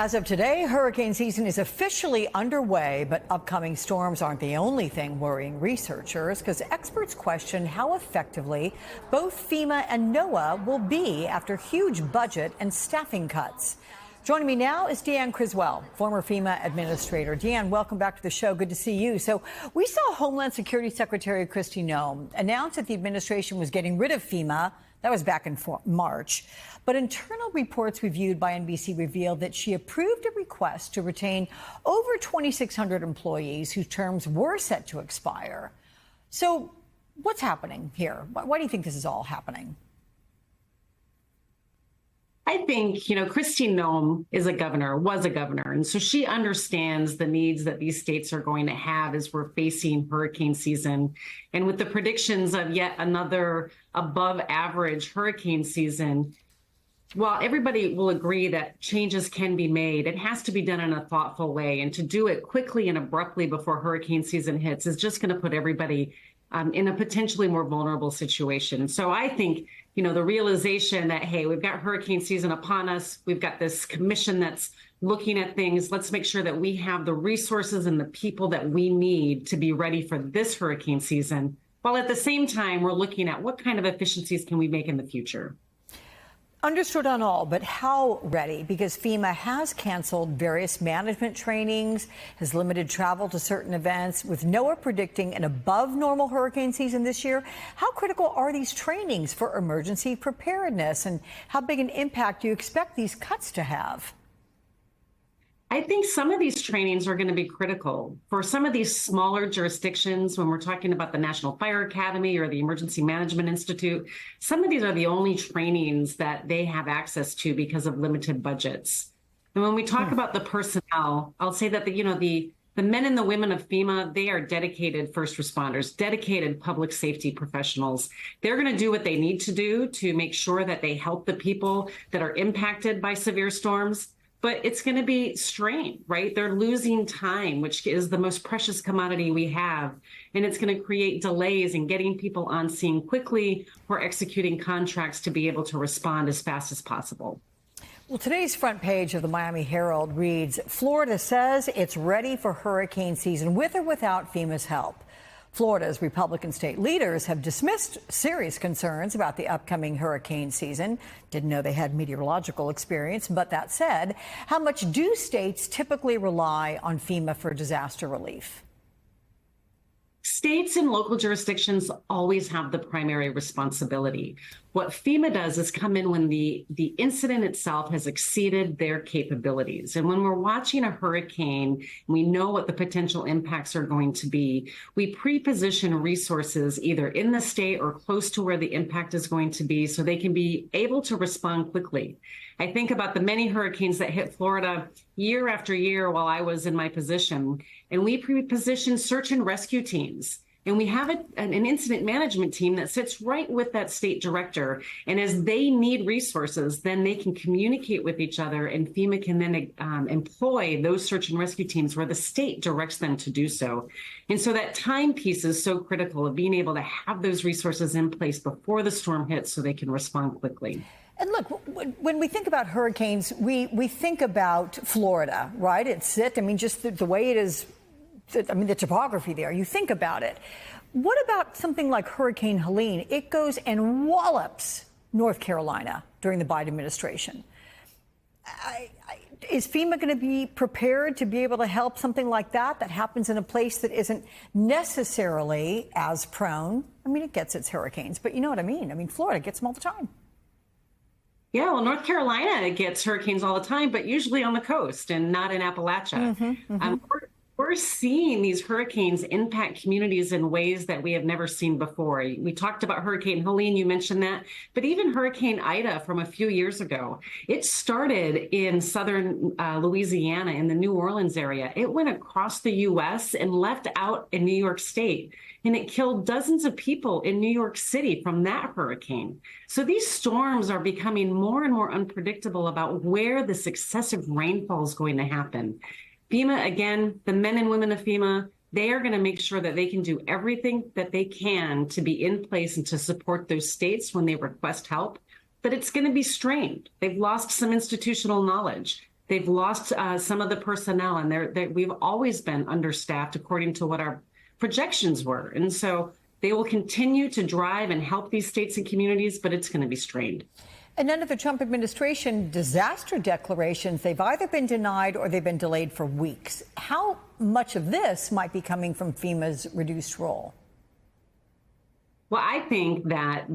As of today, hurricane season is officially underway, but upcoming storms aren't the only thing worrying researchers because experts question how effectively both FEMA and NOAA will be after huge budget and staffing cuts. Joining me now is Deanne Criswell, former FEMA administrator. Deanne, welcome back to the show. Good to see you. So we saw Homeland Security Secretary Kristi Noem announce that the administration was getting rid of FEMA. That was back in March. But internal reports reviewed by NBC revealed that she approved a request to retain over 2,600 employees whose terms were set to expire. So what's happening here? Why do you think this is all happening? I think, Kristi Noem was a governor. And so she understands the needs that these states are going to have as we're facing hurricane season. And with the predictions of yet another above average hurricane season, while everybody will agree that changes can be made, it has to be done in a thoughtful way. And to do it quickly and abruptly before hurricane season hits is just going to put everybody in a potentially more vulnerable situation. So I think, the realization that, hey, we've got hurricane season upon us. We've got this commission that's looking at things. Let's make sure that we have the resources and the people that we need to be ready for this hurricane season, while at the same time, we're looking at what kind of efficiencies can we make in the future. Understood on all, but how ready? Because FEMA has canceled various management trainings, has limited travel to certain events, with NOAA predicting an above normal hurricane season this year. How critical are these trainings for emergency preparedness, and how big an impact do you expect these cuts to have? I think some of these trainings are going to be critical for some of these smaller jurisdictions. When we're talking about the National Fire Academy or the Emergency Management Institute, some of these are the only trainings that they have access to because of limited budgets. And when we talk about the personnel, I'll say that the men and the women of FEMA, they are dedicated first responders, dedicated public safety professionals. They're going to do what they need to do to make sure that they help the people that are impacted by severe storms. But it's going to be strained, right? They're losing time, which is the most precious commodity we have. And it's going to create delays in getting people on scene quickly or executing contracts to be able to respond as fast as possible. Well, today's front page of the Miami Herald reads, Florida says it's ready for hurricane season with or without FEMA's help. Florida's Republican state leaders have dismissed serious concerns about the upcoming hurricane season. Didn't know they had meteorological experience, but that said, how much do states typically rely on FEMA for disaster relief? States and local jurisdictions always have the primary responsibility. What FEMA does is come in when the incident itself has exceeded their capabilities. And when we're watching a hurricane, we know what the potential impacts are going to be. We pre-position resources either in the state or close to where the impact is going to be so they can be able to respond quickly. I think about the many hurricanes that hit Florida year after year while I was in my position, and we pre-positioned search and rescue teams. And we have an incident management team that sits right with that state director. And as they need resources, then they can communicate with each other, and FEMA can then employ those search and rescue teams where the state directs them to do so. And so that time piece is so critical of being able to have those resources in place before the storm hits so they can respond quickly. And look, when we think about hurricanes, we think about Florida, right? Just the way it is. The topography there, you think about it. What about something like Hurricane Helene? It goes and wallops North Carolina during the Biden administration. Is FEMA going to be prepared to be able to help something like that happens in a place that isn't necessarily as prone? It gets its hurricanes, but you know what I mean? Florida gets them all the time. Yeah, well, North Carolina gets hurricanes all the time, but usually on the coast and not in Appalachia. We're seeing these hurricanes impact communities in ways that we have never seen before. We talked about Hurricane Helene, you mentioned that, but even Hurricane Ida from a few years ago, it started in southern Louisiana in the New Orleans area. It went across the U.S. and left out in New York State, and it killed dozens of people in New York City from that hurricane. So these storms are becoming more and more unpredictable about where this excessive rainfall is going to happen. FEMA, again, the men and women of FEMA, they are going to make sure that they can do everything that they can to be in place and to support those states when they request help. But it's going to be strained. They've lost some institutional knowledge. They've lost some of the personnel, and we've always been understaffed according to what our projections were. And so they will continue to drive and help these states and communities, but it's going to be strained. And under the Trump administration, disaster declarations, they've either been denied or they've been delayed for weeks. How much of this might be coming from FEMA's reduced role? Well, I think that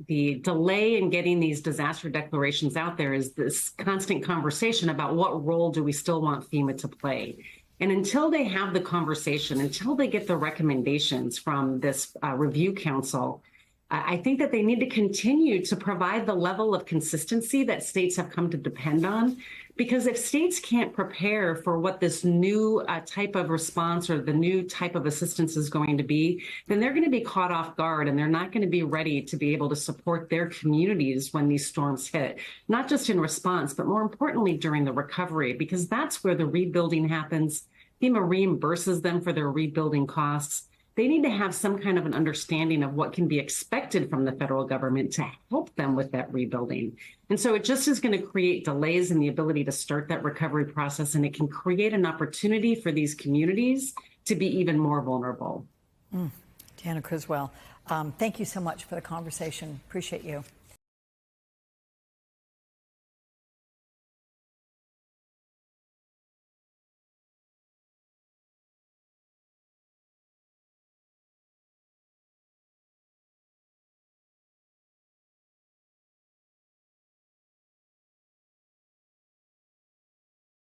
the delay in getting these disaster declarations out there is this constant conversation about what role do we still want FEMA to play. And until they have the conversation, until they get the recommendations from this review council, I think that they need to continue to provide the level of consistency that states have come to depend on. Because if states can't prepare for what this new type of response or the new type of assistance is going to be, then they're going to be caught off guard and they're not going to be ready to be able to support their communities when these storms hit, not just in response, but more importantly during the recovery, because that's where the rebuilding happens. FEMA reimburses them for their rebuilding costs. They need to have some kind of an understanding of what can be expected from the federal government to help them with that rebuilding. And so it just is going to create delays in the ability to start that recovery process, and it can create an opportunity for these communities to be even more vulnerable. Deanna Criswell, thank you so much for the conversation. Appreciate you.